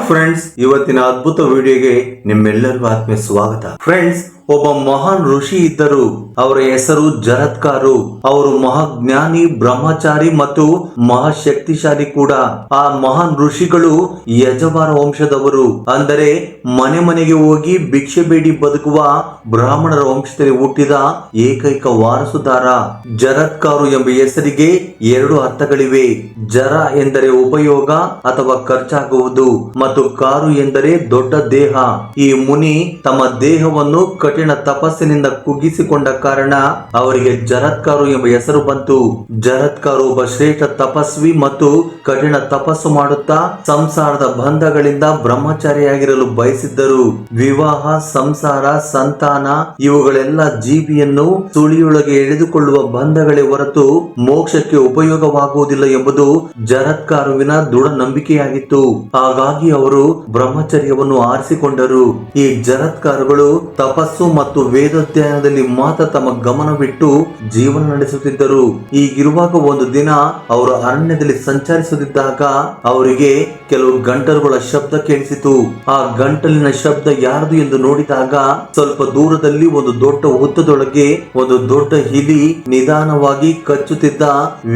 Friends, ಇವತ್ತಿನ ಅದ್ಭುತ ವಿಡಿಯೋಗೆ ನಿಮ್ಮೆಲ್ಲರಿಗೂ ಆತ್ಮೀಯ ಸ್ವಾಗತ. ಫ್ರೆಂಡ್ಸ್, ಒಬ್ಬ ಮಹಾನ್ ಋಷಿ ಇದ್ದರು. ಅವರ ಹೆಸರು ಜರತ್ಕಾರು. ಅವರು ಮಹಾಜ್ಞಾನಿ, ಬ್ರಹ್ಮಚಾರಿ ಮತ್ತು ಮಹಾಶಕ್ತಿಶಾಲಿ ಕೂಡ. ಆ ಮಹಾನ್ ಋಷಿಗಳು ಯಜವಾರ ವಂಶದವರು, ಅಂದರೆ ಮನೆ ಮನೆಗೆ ಹೋಗಿ ಭಿಕ್ಷೆ ಬೇಡಿ ಬದುಕುವ ಬ್ರಾಹ್ಮಣರ ವಂಶದಲ್ಲಿ ಹುಟ್ಟಿದ ಏಕೈಕ ವಾರಸುದಾರ. ಜರತ್ಕಾರು ಎಂಬ ಹೆಸರಿಗೆ ಎರಡು ಅರ್ಥಗಳಿವೆ. ಜರ ಎಂದರೆ ಉಪಯೋಗ ಅಥವಾ ಖರ್ಚಾಗುವುದು ಮತ್ತು ಕಾರು ಎಂದರೆ ದೊಡ್ಡ ದೇಹ. ಈ ಮುನಿ ತಮ್ಮ ದೇಹವನ್ನು ಕಠಿಣ ತಪಸ್ಸಿನಿಂದ ಕುಗ್ಗಿಸಿಕೊಂಡ ಕಾರಣ ಅವರಿಗೆ ಜರತ್ಕಾರು ಎಂಬ ಹೆಸರು ಬಂತು. ಜರತ್ಕಾರು ಒಬ್ಬ ಶ್ರೇಷ್ಠ ತಪಸ್ವಿ ಮತ್ತು ಕಠಿಣ ತಪಸ್ಸು ಮಾಡುತ್ತಾ ಸಂಸಾರದ ಬಂಧಗಳಿಂದ ಬ್ರಹ್ಮಚಾರಿಯಾಗಿರಲು ಬಯಸಿದ್ದರು. ವಿವಾಹ, ಸಂಸಾರ, ಸಂತಾನ ಇವುಗಳೆಲ್ಲ ಜೀವಿಯನ್ನು ಸುಳಿಯೊಳಗೆ ಎಳೆದುಕೊಳ್ಳುವ ಬಂಧಗಳೇ ಹೊರತು ಮೋಕ್ಷಕ್ಕೆ ಉಪಯೋಗವಾಗುವುದಿಲ್ಲ ಎಂಬುದು ಜರತ್ಕಾರುವಿನ ದೃಢ ನಂಬಿಕೆಯಾಗಿತ್ತು. ಹಾಗಾಗಿ ಅವರು ಬ್ರಹ್ಮಚರ್ಯವನ್ನು ಆರಿಸಿಕೊಂಡರು. ಈ ಜರತ್ಕಾರುಗಳು ತಪಸ್ಸು ಮತ್ತು ವೇದಾಧ್ಯಯನದಲ್ಲಿ ಮಾತ್ರ ತಮ್ಮ ಗಮನವಿಟ್ಟು ಜೀವನ ನಡೆಸುತ್ತಿದ್ದರು. ಹೀಗಿರುವಾಗ ಒಂದು ದಿನ ಅವರು ಅರಣ್ಯದಲ್ಲಿ ಸಂಚರಿಸುತ್ತಿದ್ದಾಗ ಅವರಿಗೆ ಕೆಲವು ಗಂಟಲುಗಳ ಶಬ್ದ ಕೇಳಿಸಿತು. ಆ ಗಂಟಲಿನ ಶಬ್ದ ಯಾರದು ಎಂದು ನೋಡಿದಾಗ ಸ್ವಲ್ಪ ದೂರದಲ್ಲಿ ಒಂದು ದೊಡ್ಡ ಹುತ್ತದೊಳಗೆ ಒಂದು ದೊಡ್ಡ ಇಲಿ ನಿಧಾನವಾಗಿ ಕಚ್ಚುತ್ತಿದ್ದ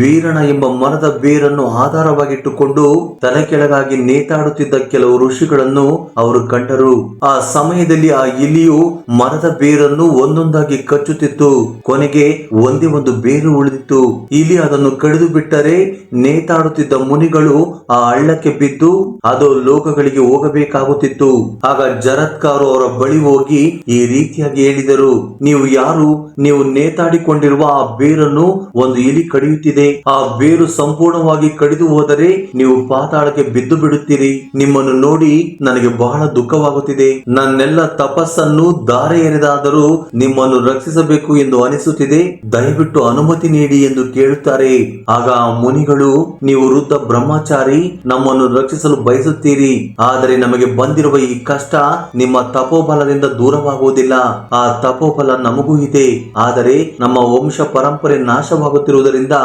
ವೀರಣ ಎಂಬ ಮರದ ಬೇರನ್ನು ಆಧಾರವಾಗಿಟ್ಟುಕೊಂಡು ತಲೆ ಕೆಳಗಾಗಿ ನೇತಾಡುತ್ತಿದ್ದ ಕೆಲವು ಋಷಿಗಳನ್ನು ಅವರು ಕಂಡರು. ಆ ಸಮಯದಲ್ಲಿ ಆ ಇಲಿಯು ಮರದ ಬೇರನ್ನು ಒಂದೊಂದಾಗಿ ಕಚ್ಚುತ್ತಿತ್ತು. ಕೊನೆಗೆ ಒಂದೇ ಒಂದು ಬೇರು ಉಳಿದಿತ್ತು. ಇಲಿ ಅದನ್ನು ಕಡಿದು ಬಿಟ್ಟರೆ ನೇತಾಡುತ್ತಿದ್ದ ಮುನಿಗಳು ಆ ಹಳ್ಳಕ್ಕೆ ಬಿದ್ದು ಅದು ಲೋಕಗಳಿಗೆ ಹೋಗಬೇಕಾಗುತ್ತಿತ್ತು. ಆಗ ಜರತ್ಕಾರು ಅವರ ಬಳಿ ಹೋಗಿ ಈ ರೀತಿಯಾಗಿ ಹೇಳಿದರು, ನೀವು ಯಾರು? ನೀವು ನೇತಾಡಿಕೊಂಡಿರುವ ಆ ಬೇರನ್ನು ಒಂದು ಇಲಿ ಕಡಿಯುತ್ತಿದೆ. ಆ ಬೇರು ಸಂಪೂರ್ಣವಾಗಿ ಕಡಿದು ಹೋದರೆ ನೀವು ಪಾತಾಳಕ್ಕೆ ಬಿದ್ದು ಬಿಡುತ್ತೀರಿ. ನಿಮ್ಮನ್ನು ನೋಡಿ ನನಗೆ ಬಹಳ ದುಃಖವಾಗುತ್ತಿದೆ. ನನ್ನೆಲ್ಲ ತಪಸ್ಸನ್ನು ದಾರೆ ಎರೆದಾದರೂ ನಿಮ್ಮನ್ನು ರಕ್ಷಿಸಬೇಕು ಎಂದು ಅನಿಸುತ್ತಿದೆ. ದಯವಿಟ್ಟು ಅನುಮತಿ ನೀಡಿ ಎಂದು ಕೇಳುತ್ತಾರೆ. ಆಗ ಆ ಮುನಿಗಳು, ನೀವು ವೃದ್ಧ ಬ್ರಹ್ಮಚಾರಿ, ನಮ್ಮನ್ನು ರಕ್ಷಿಸಲು ಬಯಸುತ್ತೀರಿ. ಆದರೆ ನಮಗೆ ಬಂದಿರುವ ಈ ಕಷ್ಟ ನಿಮ್ಮ ತಪೋಬಲದಿಂದ ದೂರವಾಗುವುದಿಲ್ಲ. ಆ ತಪೋಬಲ ನಮಗೂ ಇದೆ, ಆದರೆ ನಮ್ಮ ವಂಶ ಪರಂಪರೆ ನಾಶವಾಗುತ್ತಿರುವುದರಿಂದ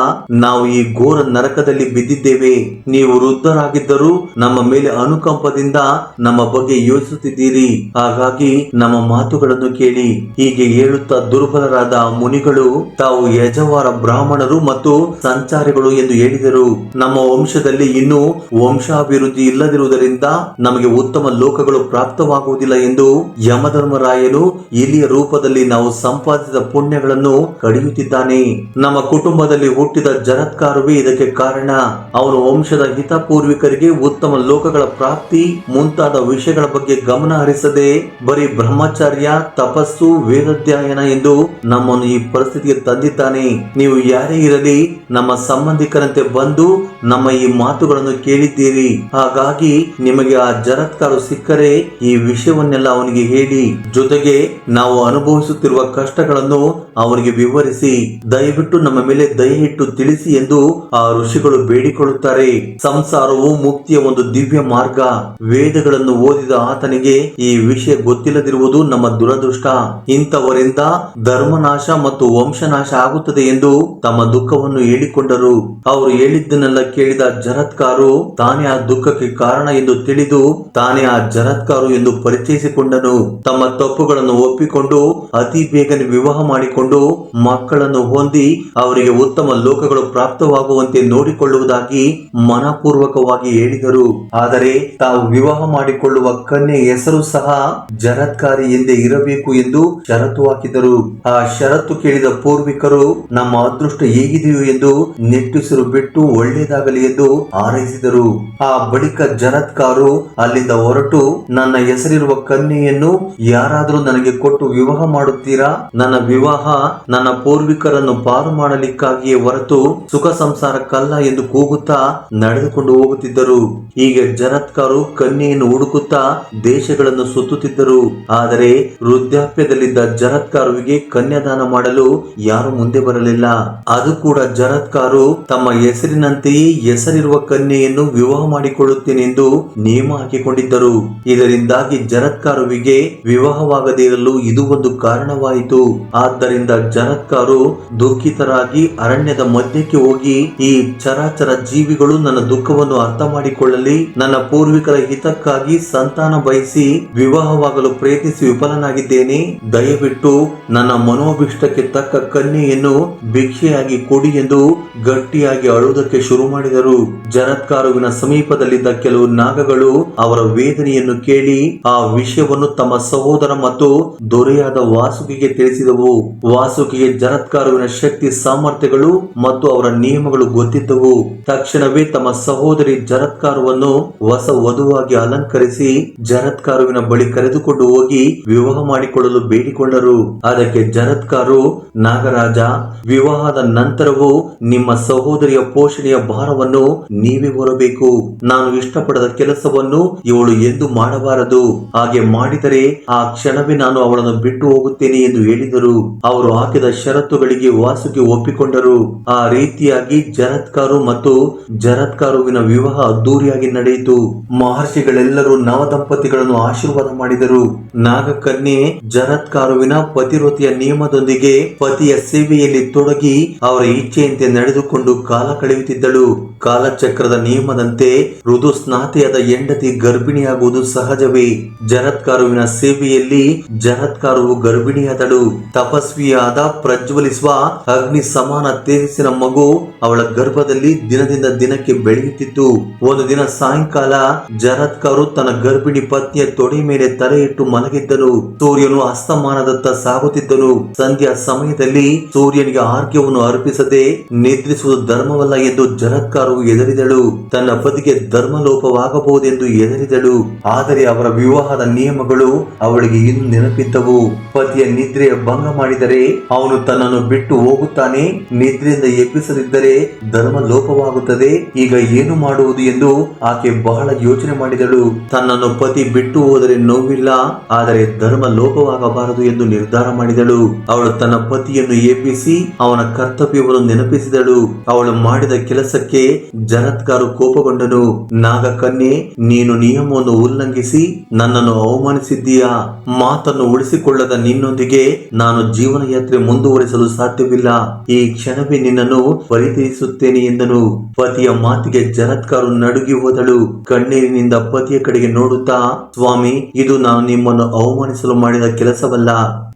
ನಾವು ಈ ಘೋರ ನರಕದಲ್ಲಿ ಬಿದ್ದಿದ್ದೇವೆ. ನೀವು ವೃದ್ಧರಾಗಿದ್ದರೂ ನಮ್ಮ ಮೇಲೆ ಅನುಕಂಪದಿಂದ ನಮ್ಮ ಬಗ್ಗೆ ಯೋಚಿಸುತ್ತಿದ್ದೀರಿ. ಹಾಗಾಗಿ ನಮ್ಮ ಮಾತುಗಳನ್ನು ಕೇಳಿ. ಹೀಗೆ ಹೇಳುತ್ತಾ ದುರ್ಬಲರಾದ ಮುನಿಗಳು ತಾವು ಯಜವಾರ ಬ್ರಾಹ್ಮಣರು ಮತ್ತು ಸಂಚಾರಿಗಳು ಎಂದು ಹೇಳಿದರು. ನಮ್ಮ ವಂಶದಲ್ಲಿ ಇನ್ನೂ ವಂಶಾಭಿವೃದ್ಧಿ ಇಲ್ಲದಿರುವುದರಿಂದ ನಮಗೆ ಉತ್ತಮ ಲೋಕಗಳು ಪ್ರಾಪ್ತವಾಗುವುದಿಲ್ಲ ಎಂದು ಯಮಧರ್ಮರಾಯನು ಇಲಿಯ ರೂಪದಲ್ಲಿ ನಾವು ಸಂಪಾದಿಸಿದ ಪುಣ್ಯಗಳನ್ನು ಕಡಿಯುತ್ತಿದ್ದಾನೆ. ನಮ್ಮ ಕುಟುಂಬದಲ್ಲಿ ಹುಟ್ಟಿದ ಜರತ್ಕಾರುವೇ ಇದಕ್ಕೆ ಕಾರಣ. ಅವನು ವಂಶದ ಹಿತಪೂರ್ವಿಕರಿಗೆ ಉತ್ತಮ ಲೋಕಗಳ ಪ್ರಾಪ್ತಿ ಮುಂತಾದ ವಿಷಯಗಳ ಬಗ್ಗೆ ಗಮನ ಹರಿಸದೆ ಬರೀ ಬ್ರಹ್ಮಚರ್ಯ, ತಪಸ್ಸು, ವೇದಾಧ್ಯಯನ ಎಂದು ನಮ್ಮನ್ನು ಈ ಪರಿಸ್ಥಿತಿಗೆ ತಂದಿದ್ದಾನೆ. ನೀವು ಯಾರೇ ಇರಲಿ ನಮ್ಮ ಸಂಬಂಧಿಕರಂತೆ ಬಂದು ನಮ್ಮ ಈ ಮಾತುಗಳನ್ನು ಕೇಳಿದ್ದೀರಿ. ಹಾಗಾಗಿ ನಿಮಗೆ ಆ ಜರತ್ಕಾರು ಸಿಕ್ಕರೆ ಈ ವಿಷಯವನ್ನೆಲ್ಲ ಅವನಿಗೆ ಹೇಳಿ, ಜೊತೆಗೆ ನಾವು ಅನುಭವಿಸುತ್ತಿರುವ ಕಷ್ಟಗಳನ್ನು ಅವನಿಗೆ ವಿವರಿಸಿ ದಯವಿಟ್ಟು ನಮ್ಮ ಮೇಲೆ ದಯೆ ಇಟ್ಟು ತಿಳಿಸಿ ಎಂದು ಆ ಋಷಿಗಳು ಬೇಡಿಕೊಳ್ಳುತ್ತಾರೆ. ಸಂಸಾರವು ಮುಕ್ತಿಯ ಒಂದು ದಿವ್ಯ ಮಾರ್ಗ. ವೇದಗಳನ್ನು ಓದಿದ ಆತನಿಗೆ ಈ ವಿಷಯ ಗೊತ್ತಿಲ್ಲದಿರುವುದು ನಮ್ಮ ದುರದೃಷ್ಟ. ಇಂಥವರಿಂದ ಧರ್ಮನಾಶ ಮತ್ತು ವಂಶನಾಶ ಆಗುತ್ತದೆ ಎಂದು ತಮ್ಮ ದುಃಖವನ್ನು ಹೇಳಿಕೊಂಡರು. ಅವರು ಹೇಳಿದ್ದನ್ನೆಲ್ಲ ಕೇಳಿದ ಜರತ್ಕಾರು ತಾನೇ ಆ ದುಃಖಕ್ಕೆ ಕಾರಣ ಎಂದು ತಿಳಿದು ತಾನೇ ಆ ಜರತ್ಕಾರು ಎಂದು ಪರಿಚಯಿಸಿಕೊಂಡನು. ತಮ್ಮ ತಪ್ಪುಗಳನ್ನು ಒಪ್ಪಿಕೊಂಡು ಅತಿ ಬೇಗನೆ ವಿವಾಹ ಮಾಡಿಕೊಂಡು ಮಕ್ಕಳನ್ನು ಹೊಂದಿ ಅವರಿಗೆ ಉತ್ತಮ ಲೋಕಗಳು ಪ್ರಾಪ್ತವಾಗುವಂತೆ ನೋಡಿಕೊಳ್ಳುವುದಾಗಿ ಮನಪೂರ್ವಕವಾಗಿ ಹೇಳಿದರು. ಆದರೆ ತಾವು ವಿವಾಹ ಮಾಡಿಕೊಳ್ಳುವ ಕನ್ಯೆ ಹೆಸರು ಸಹ ಜರತ್ಕಾರಿ ಎಂದೇ ಇರಬೇಕು ಎಂದು ಷರತ್ತು ಹಾಕಿದರು. ಆ ಷರತ್ತು ಕೇಳಿದ ಪೂರ್ವಿಕರು ನಮ್ಮ ಅದೃಷ್ಟ ಹೇಗಿದೆಯೋ ಎಂದು ನಿಟ್ಟುಸಿರು ಬಿಟ್ಟು ಒಳ್ಳೆಯದಾಗಲಿ ಎಂದು ಹಾರೈಸಿದರು. ಆ ಬಳಿಕ ಜರತ್ಕಾರು ಅಲ್ಲಿಂದ ಹೊರಟು, ನನ್ನ ಹೆಸರಿರುವ ಕನ್ಯೆಯನ್ನು ಯಾರಾದರೂ ನನಗೆ ಕೊಟ್ಟು ವಿವಾಹ ಮಾಡುತ್ತೀರಾ? ನನ್ನ ವಿವಾಹ ನನ್ನ ಪೂರ್ವಿಕರನ್ನು ಪಾರು ಮಾಡಲಿಕ್ಕಾಗಿಯೇ ಹೊರತು ಸುಖ ಸಂಸಾರಕ್ಕಲ್ಲ ಎಂದು ಕೂಗುತ್ತಾ ನಡೆದುಕೊಂಡು ಹೋಗುತ್ತಿದ್ದರು. ಹೀಗೆ ಜರತ್ಕಾರು ಕನ್ಯೆಯನ್ನು ಹುಡುಕುತ್ತಾ ದೇಶಗಳನ್ನು ಸುತ್ತುತ್ತಿದ್ದರು. ಆದರೆ ವೃದ್ಧ ವೃದ್ಧಾಪ್ಯದಲ್ಲಿದ್ದ ಜರತ್ಕಾರುವಿಗೆ ಕನ್ಯಾದಾನ ಮಾಡಲು ಯಾರು ಮುಂದೆ ಬರಲಿಲ್ಲ. ಅದು ಕೂಡ ಜರತ್ಕಾರು ತಮ್ಮ ಹೆಸರಿನಂತೆಯೇ ಹೆಸರಿರುವ ಕನ್ಯೆಯನ್ನು ವಿವಾಹ ಮಾಡಿಕೊಳ್ಳುತ್ತೇನೆಂದು ನೇಮ ಹಾಕಿಕೊಂಡಿದ್ದರು. ಇದರಿಂದಾಗಿ ಜರತ್ಕಾರುವಿಗೆ ವಿವಾಹವಾಗದೇ ಇರಲು ಇದು ಒಂದು ಕಾರಣವಾಯಿತು. ಆದ್ದರಿಂದ ಜರತ್ಕಾರು ದುಃಖಿತರಾಗಿ ಅರಣ್ಯದ ಮಧ್ಯಕ್ಕೆ ಹೋಗಿ, ಈ ಚರಾಚರ ಜೀವಿಗಳು ನನ್ನ ದುಃಖವನ್ನು ಅರ್ಥ ಮಾಡಿಕೊಳ್ಳಲಿ, ನನ್ನ ಪೂರ್ವಿಕರ ಹಿತಕ್ಕಾಗಿ ಸಂತಾನ ಬಯಸಿ ವಿವಾಹವಾಗಲು ಪ್ರಯತ್ನಿಸಿ ವಿಫಲನಾಗಿದ್ದೇನೆ, ದಯವಿಟ್ಟು ನನ್ನ ಮನೋಭಿಷ್ಟಕ್ಕೆ ತಕ್ಕ ಕನ್ಯೆಯನ್ನು ಭಿಕ್ಷೆಯಾಗಿ ಕೊಡಿ ಎಂದು ಗಟ್ಟಿಯಾಗಿ ಅಳುವುದಕ್ಕೆ ಶುರು ಮಾಡಿದರು. ಜರತ್ಕಾರುವಿನ ಸಮೀಪದಲ್ಲಿದ್ದ ಕೆಲವು ನಾಗಗಳು ಅವರ ವೇದನೆಯನ್ನು ಕೇಳಿ ಆ ವಿಷಯವನ್ನು ತಮ್ಮ ಸಹೋದರ ಮತ್ತು ದೊರೆಯಾದ ವಾಸುಕಿಗೆ ತಿಳಿಸಿದವು. ವಾಸುಕಿಗೆ ಜರತ್ಕಾರುವಿನ ಶಕ್ತಿ ಸಾಮರ್ಥ್ಯಗಳು ಮತ್ತು ಅವರ ನಿಯಮಗಳು ಗೊತ್ತಿದ್ದವು. ತಕ್ಷಣವೇ ತಮ್ಮ ಸಹೋದರಿ ಜರತ್ಕಾರುವನ್ನು ಹೊಸ ವಧುವಾಗಿ ಅಲಂಕರಿಸಿ ಜರತ್ಕಾರುವಿನ ಬಳಿ ಕರೆದುಕೊಂಡು ಹೋಗಿ ವಿವಾಹ ಮಾಡಿಕೊಳ್ಳಲು ಬೇಡಿಕೊಂಡರು. ಅದಕ್ಕೆ ಜರತ್ಕಾರು, ನಾಗರಾಜ, ವಿವಾಹದ ನಂತರವೂ ನಿಮ್ಮ ಸಹೋದರಿಯ ಪೋಷಣೆಯ ಭಾರವನ್ನು ನೀವೇ ಹೊರಬೇಕು. ನಾನು ಇಷ್ಟಪಡದ ಕೆಲಸವನ್ನು ಇವಳು ಎಂದು ಮಾಡಬಾರದು. ಹಾಗೆ ಮಾಡಿದರೆ ಆ ಕ್ಷಣವೇ ನಾನು ಅವಳನ್ನು ಬಿಟ್ಟು ಹೋಗುತ್ತೇನೆ ಎಂದು ಹೇಳಿದರು. ಅವರು ಹಾಕಿದ ಷರತ್ತುಗಳಿಗೆ ವಾಸುಕಿ ಒಪ್ಪಿಕೊಂಡರು. ಆ ರೀತಿಯಾಗಿ ಜರತ್ಕಾರು ಮತ್ತು ಜರತ್ಕಾರುವಿನ ವಿವಾಹ ಅದ್ದೂರಿಯಾಗಿ ನಡೆಯಿತು. ಮಹರ್ಷಿಗಳೆಲ್ಲರೂ ನವ ದಂಪತಿಗಳನ್ನು ಆಶೀರ್ವಾದ ಮಾಡಿದರು. ನಾಗಕನ್ಯೆ ಜರತ್ಕಾರುವಿನ ಪತಿವ್ರತೆಯ ನಿಯಮದೊಂದಿಗೆ ಪತಿಯ ಸೇವೆಯಲ್ಲಿ ತೊಡಗಿ ಅವರ ಇಚ್ಛೆಯಂತೆ ನಡೆದುಕೊಂಡು ಕಾಲ ಕಳೆಯುತ್ತಿದ್ದಳು. ಕಾಲಚಕ್ರದ ನಿಯಮದಂತೆ ಋತು ಸ್ನಾತೆಯಾದ ಹೆಂಡತಿ ಗರ್ಭಿಣಿಯಾಗುವುದು ಸಹಜವೇ. ಜರತ್ಕಾರುವಿನ ಸೇವೆಯಲ್ಲಿ ಜರತ್ಕಾರುವು ಗರ್ಭಿಣಿಯಾದಳು. ತಪಸ್ವಿಯಾದ ಪ್ರಜ್ವಲಿಸುವ ಅಗ್ನಿ ಸಮಾನ ತೇಜಸ್ಸಿನ ಮಗು ಅವಳ ಗರ್ಭದಲ್ಲಿ ದಿನದಿಂದ ದಿನಕ್ಕೆ ಬೆಳೆಯುತ್ತಿತ್ತು. ಒಂದು ದಿನ ಸಾಯಂಕಾಲ ಜರತ್ಕಾರು ತನ್ನ ಗರ್ಭಿಣಿ ಪತ್ನಿಯ ತೊಡೆ ಮೇಲೆ ತಲೆ ಇಟ್ಟು ಮಲಗಿದ್ದನು. ಸೂರ್ಯನು ಅಸ್ತಮಾನದತ್ತ ಸಾಗುತ್ತಿದ್ದನು. ಸಂಧ್ಯಾ ಸಮಯದಲ್ಲಿ ಸೂರ್ಯನಿಗೆ ಆರ್ಘ್ಯವನ್ನು ಅರ್ಪಿಸದೆ ನಿದ್ರಿಸುವುದು ಧರ್ಮವಲ್ಲ ಎಂದು ಜರತ್ಕಾರು ಎದರಿದಳು. ತನ್ನ ಪತಿಗೆ ಧರ್ಮಲೋಪವಾಗಬಹುದೆಂದು ಎದರಿದಳು. ಆದರೆ ಅವರ ವಿವಾಹದ ನಿಯಮಗಳು ಅವಳಿಗೆ ಇನ್ನೂ ನೆನಪಿದ್ದವು. ಪತಿಯ ನಿದ್ರೆಯ ಭಂಗ ಮಾಡಿದರೆ ಅವನು ತನ್ನನ್ನು ಬಿಟ್ಟು ಹೋಗುತ್ತಾನೆ, ನಿದ್ರೆಯಿಂದ ಎಬ್ಬಿಸದಿದ್ದರೆ ಧರ್ಮ ಲೋಪವಾಗುತ್ತದೆ. ಈಗ ಏನು ಮಾಡುವುದು ಎಂದು ಆಕೆ ಬಹಳ ಯೋಚನೆ ಮಾಡಿದಳು. ತನ್ನನ್ನು ಪತಿ ಬಿಟ್ಟು ಹೋದರೆ ನೋವಿಲ್ಲ, ಆದರೆ ಧರ್ಮ ಲೋಪವಾಗಬಾರದು ಎಂದು ನಿರ್ಧಾರ ಮಾಡಿದಳು. ಅವಳು ತನ್ನ ಪತಿಯನ್ನು ಎಬ್ಬಿಸಿ ಅವನ ಕರ್ತವ್ಯವನ್ನು ನೆನಪಿಸಿದಳು. ಅವಳು ಮಾಡಿದ ಕೆಲಸಕ್ಕೆ ಜರತ್ಕಾರು ಕೋಪಗೊಂಡನು. ನಾಗಕನ್ಯೆ, ನೀನು ನಿಯಮವನ್ನು ಉಲ್ಲಂಘಿಸಿ ನನ್ನನ್ನು ಅವಮಾನಿಸಿದ್ದೀಯಾ. ಮಾತನ್ನು ಉಳಿಸಿಕೊಳ್ಳದ ನಿನ್ನೊಂದಿಗೆ ನಾನು ಜೀವನ ಯಾತ್ರೆ ಮುಂದುವರಿಸಲು ಸಾಧ್ಯವಿಲ್ಲ. ಈ ಕ್ಷಣವೇ ನಿನ್ನನ್ನು ಪರಿತೀರಿಸುತ್ತೇನೆ ಎಂದನು. ಪತಿಯ ಮಾತಿಗೆ ಜರತ್ಕಾರು ನಡುಗಿ ಹೋದಳು. ಕಣ್ಣೀರಿನಿಂದ ಪತಿಯ ಕಡೆಗೆ ನೋಡುತ್ತಾ, ಸ್ವಾಮಿ, ಇದು ನಾನು ನಿಮ್ಮನ್ನು ಅವಮಾನಿಸಲು ಮಾಡಿದ ಕೆಲಸವಲ್ಲ.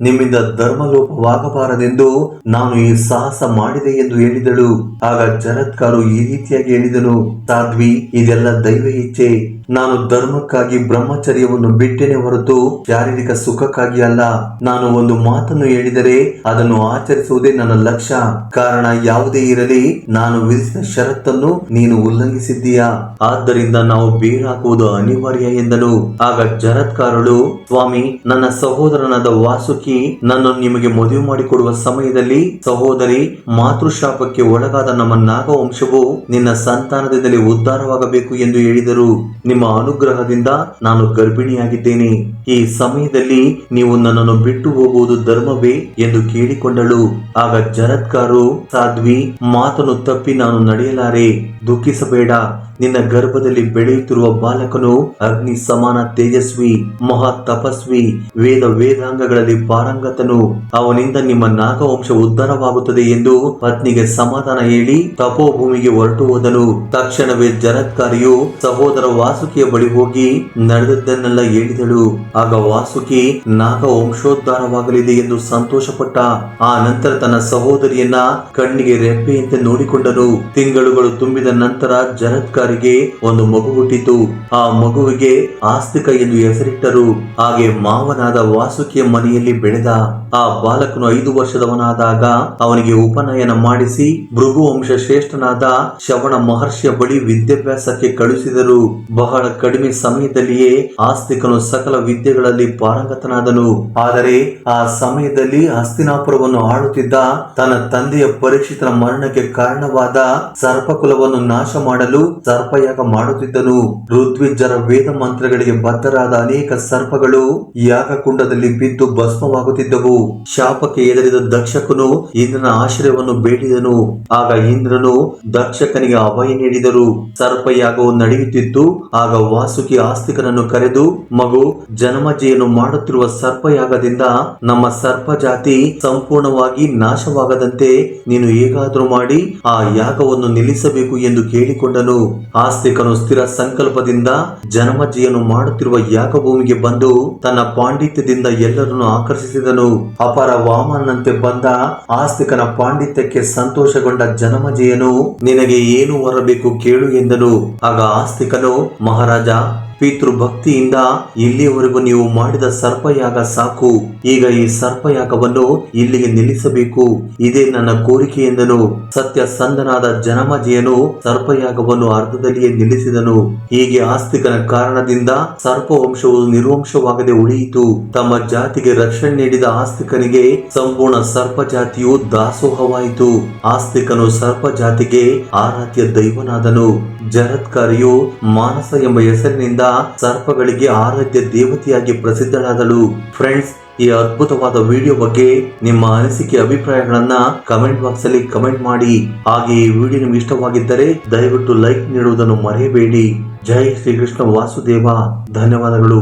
ನಿಮ್ಮಿಂದ ಧರ್ಮಲೋಪವಾಗಬಾರದೆಂದು ನಾನು ಈ ಸಾಹಸ ಮಾಡಿದೆ ಎಂದು ಹೇಳಿದಳು. ಆಗ ಜರತ್ಕಾರು ಈ ರೀತಿಯಾಗಿ ಹೇಳಿದನು, ಸಾಧ್ವಿ, ಇದೆಲ್ಲ ದೈವ ಇಚ್ಛೆ. ನಾನು ಧರ್ಮಕ್ಕಾಗಿ ಬ್ರಹ್ಮಚರ್ಯವನ್ನು ಬಿಟ್ಟೇನೆ ಹೊರತು ಶಾರೀರಿಕ ಸುಖಕ್ಕಾಗಿ ಅಲ್ಲ. ನಾನು ಒಂದು ಮಾತನ್ನು ಹೇಳಿದರೆ ಅದನ್ನು ಆಚರಿಸುವುದೇ ನನ್ನ ಲಕ್ಷ್ಯ. ಕಾರಣ ಯಾವುದೇ ಇರಲಿ, ನಾನು ವಿಧಿಸಿದ ಷರತ್ತನ್ನು ನೀನು ಉಲ್ಲಂಘಿಸಿದ್ದೀಯಾ. ಆದ್ದರಿಂದ ನಾವು ಬೇರಾಗುವುದು ಅನಿವಾರ್ಯ ಎಂದನು. ಆಗ ಜರತ್ಕಾರಳು, ಸ್ವಾಮಿ, ನನ್ನ ಸಹೋದರನಾದ ವಾಸುಕಿ ನನ್ನನ್ನು ನಿಮಗೆ ಮದುವೆ ಮಾಡಿಕೊಡುವ ಸಮಯದಲ್ಲಿ, ಸಹೋದರಿ, ಮಾತೃಶಾಪಕ್ಕೆ ಒಳಗಾದ ನಮ್ಮ ನಾಗವಂಶವು ನಿನ್ನ ಸಂತಾನದಿಂದಲೇ ಉದ್ಧಾರವಾಗಬೇಕು ಎಂದು ಹೇಳಿದರು. ನಿಮ್ಮ ಅನುಗ್ರಹದಿಂದ ನಾನು ಗರ್ಭಿಣಿಯಾಗಿದ್ದೇನೆ. ಈ ಸಮಯದಲ್ಲಿ ನೀವು ನನ್ನನ್ನು ಬಿಟ್ಟು ಹೋಗುವುದು ಧರ್ಮವೇ ಎಂದು ಕೇಳಿಕೊಂಡಳು. ಆಗ ಜರತ್ಕಾರು, ಸಾಧ್ವಿ, ಮಾತನ್ನು ತಪ್ಪಿ ನಾನು ನಡೆಯಲಾರೆ. ದುಃಖಿಸಬೇಡ. ನಿನ್ನ ಗರ್ಭದಲ್ಲಿ ಬೆಳೆಯುತ್ತಿರುವ ಬಾಲಕನು ಅಗ್ನಿ ಸಮಾನ ತೇಜಸ್ವಿ, ಮಹಾ ತಪಸ್ವಿ, ವೇದಾಂಗಗಳಲ್ಲಿ ಪಾರಂಗತನು. ಅವನಿಂದ ನಿಮ್ಮ ನಾಗವಂಶ ಉದ್ಧಾರವಾಗುತ್ತದೆ ಎಂದು ಪತ್ನಿಗೆ ಸಮಾಧಾನ ಹೇಳಿ ತಪೋಭೂಮಿಗೆ ಹೊರಟು ಹೋದನು. ತಕ್ಷಣವೇ ಜರತ್ಕಾರಿಯು ಸಹೋದರ ವಾಸುಕಿಯ ಬಳಿ ಹೋಗಿ ನಡೆದದ್ದನ್ನೆಲ್ಲ ಹೇಳಿದಳು. ಆಗ ವಾಸುಕಿ ನಾಗ ವಂಶೋದ್ಧಾರವಾಗಲಿದೆ ಎಂದು ಸಂತೋಷಪಟ್ಟ. ಆ ನಂತರ ತನ್ನ ಸಹೋದರಿಯನ್ನ ಕಣ್ಣಿಗೆ ರೆಪ್ಪೆಯಂತೆ ನೋಡಿಕೊಂಡನು. ತಿಂಗಳುಗಳು ತುಂಬಿದ ನಂತರ ಜರತ್ಕಾರಿಗೆ ಒಂದು ಮಗು ಹುಟ್ಟಿತು. ಆ ಮಗುವಿಗೆ ಆಸ್ತಿಕ ಎಂದು ಹೆಸರಿಟ್ಟರು. ಹಾಗೆ ಮಾವನಾದ ವಾಸುಕಿಯ ಮನೆಯಲ್ಲಿ ಬೆಳೆದ. ಆ ಬಾಲಕನು 5 ವರ್ಷದವನಾದಾಗ ಅವನಿಗೆ ಉಪನಯನ ಮಾಡಿಸಿ ಭೃಗು ವಂಶ ಶ್ರೇಷ್ಠನಾದ ಶ್ರವಣ ಮಹರ್ಷಿಯ ಬಳಿ ವಿದ್ಯಾಭ್ಯಾಸಕ್ಕೆ ಕಳುಹಿಸಿದರು. ಬಹಳ ಕಡಿಮೆ ಸಮಯದಲ್ಲಿಯೇ ಆಸ್ತಿಕನು ಸಕಲ ವಿದ್ಯೆಗಳಲ್ಲಿ ಪಾರಂಗತನಾದನು. ಆದರೆ ಆ ಸಮಯದಲ್ಲಿ ಹಸ್ತಿನಾಪುರವನ್ನು ಆಳುತ್ತಿದ್ದ ತನ್ನ ತಂದೆಯ ಪರೀಕ್ಷಿತನ ಮರಣಕ್ಕೆ ಕಾರಣವಾದ ಸರ್ಪಕುಲವನ್ನು ನಾಶ ಮಾಡಲು ಸರ್ಪಯಾಗ ಮಾಡುತ್ತಿದ್ದನು. ಋತ್ವಿಜರ ವೇದ ಮಂತ್ರಗಳಿಗೆ ಬದ್ಧರಾದ ಅನೇಕ ಸರ್ಪಗಳು ಯಾಗಕುಂಡದಲ್ಲಿ ಬಿದ್ದು ಭಸ್ಮವಾಗುತ್ತಿದ್ದವು. ಶಾಪಕ್ಕೆ ಹೆದರಿದ ದಕ್ಷಕನು ಇಂದ್ರನ ಆಶ್ರಯವನ್ನು ಬೇಡಿದನು. ಆಗ ಇಂದ್ರನು ದಕ್ಷಕನಿಗೆ ಅಭಯ ನೀಡಿದರು. ಸರ್ಪಯಾಗವು ನಡೆಯುತ್ತಿತ್ತು. ಆಗ ವಾಸುಕಿ ಆಸ್ತಿಕನನ್ನು ಕರೆದು, ಮಗು, ಜನ್ಮಜೆಯನ್ನು ಮಾಡುತ್ತಿರುವ ಸರ್ಪಯಾಗದಿಂದ ನಮ್ಮ ಸರ್ಪ ಜಾತಿ ಸಂಪೂರ್ಣವಾಗಿ ನಾಶವಾಗದಂತೆ ನೀನು ಹೇಗಾದರೂ ಮಾಡಿ ಆ ಯಾಗವನ್ನು ನಿಲ್ಲಿಸಬೇಕು ಎಂದು ಕೇಳಿಕೊಂಡನು. ಆಸ್ತಿಕನು ಸ್ಥಿರ ಸಂಕಲ್ಪದಿಂದ ಜನ್ಮಜೆಯನ್ನು ಮಾಡುತ್ತಿರುವ ಯಾಗಭೂಮಿಗೆ ಬಂದು ತನ್ನ ಪಾಂಡಿತ್ಯದಿಂದ ಎಲ್ಲರನ್ನು ಆಕರ್ಷಿಸಿದನು. ಅಪರ ವಾಮನಂತೆ ಬಂದ ಆಸ್ತಿಕನ ಪಾಂಡಿತ್ಯಕ್ಕೆ ಸಂತೋಷಗೊಂಡ ಜನಮಜೆಯನು, ನಿನಗೆ ಏನು ಹೊರಬೇಕು ಕೇಳು ಎಂದನು. ಆಗ ಆಸ್ತಿಕನು, ಮಹಾರಾಜ, ಪಿತೃಭಕ್ತಿಯಿಂದ ಇಲ್ಲಿಯವರೆಗೂ ನೀವು ಮಾಡಿದ ಸರ್ಪಯಾಗ ಸಾಕು. ಈಗ ಈ ಸರ್ಪಯಾಗವನ್ನು ಇಲ್ಲಿಗೆ ನಿಲ್ಲಿಸಬೇಕು. ಇದೇ ನನ್ನ ಕೋರಿಕೆ ಎಂದನು. ಸತ್ಯಸಂಧನಾದ ಜನಮಜೆಯನು ಸರ್ಪಯಾಗವನ್ನು ಅರ್ಧದಲ್ಲಿಯೇ ನಿಲ್ಲಿಸಿದನು. ಹೀಗೆ ಆಸ್ತಿಕನ ಕಾರಣದಿಂದ ಸರ್ಪವಂಶವು ನಿರ್ವಂಶವಾಗದೆ ಉಳಿಯಿತು. ತಮ್ಮ ಜಾತಿಗೆ ರಕ್ಷಣೆ ನೀಡಿದ ಆಸ್ತಿಕನಿಗೆ ಸಂಪೂರ್ಣ ಸರ್ಪ ಜಾತಿಯು ದಾಸೋಹವಾಯಿತು. ಆಸ್ತಿಕನು ಸರ್ಪ ಜಾತಿಗೆ ಆರಾಧ್ಯ ದೈವನಾದನು. ಜರತ್ಕಾರಿಯು ಮಾನಸ ಎಂಬ ಹೆಸರಿನಿಂದ ಸರ್ಪಗಳಿಗೆ ಆರಾಧ್ಯ ದೇವತೆಯಾಗಿ ಪ್ರಸಿದ್ಧಳಾದಳು. ಫ್ರೆಂಡ್ಸ್, ಈ ಅದ್ಭುತವಾದ ವಿಡಿಯೋ ಬಗ್ಗೆ ನಿಮ್ಮ ಅನಿಸಿಕೆ ಅಭಿಪ್ರಾಯಗಳನ್ನ ಕಮೆಂಟ್ ಬಾಕ್ಸ್ ಅಲ್ಲಿ ಕಮೆಂಟ್ ಮಾಡಿ. ಹಾಗೆ ಈ ವಿಡಿಯೋ ನಿಮ್ಗೆ ಇಷ್ಟವಾಗಿದ್ದರೆ ದಯವಿಟ್ಟು ಲೈಕ್ ನೀಡುವುದನ್ನು ಮರೆಯಬೇಡಿ. ಜೈ ಶ್ರೀಕೃಷ್ಣ ವಾಸುದೇವ. ಧನ್ಯವಾದಗಳು.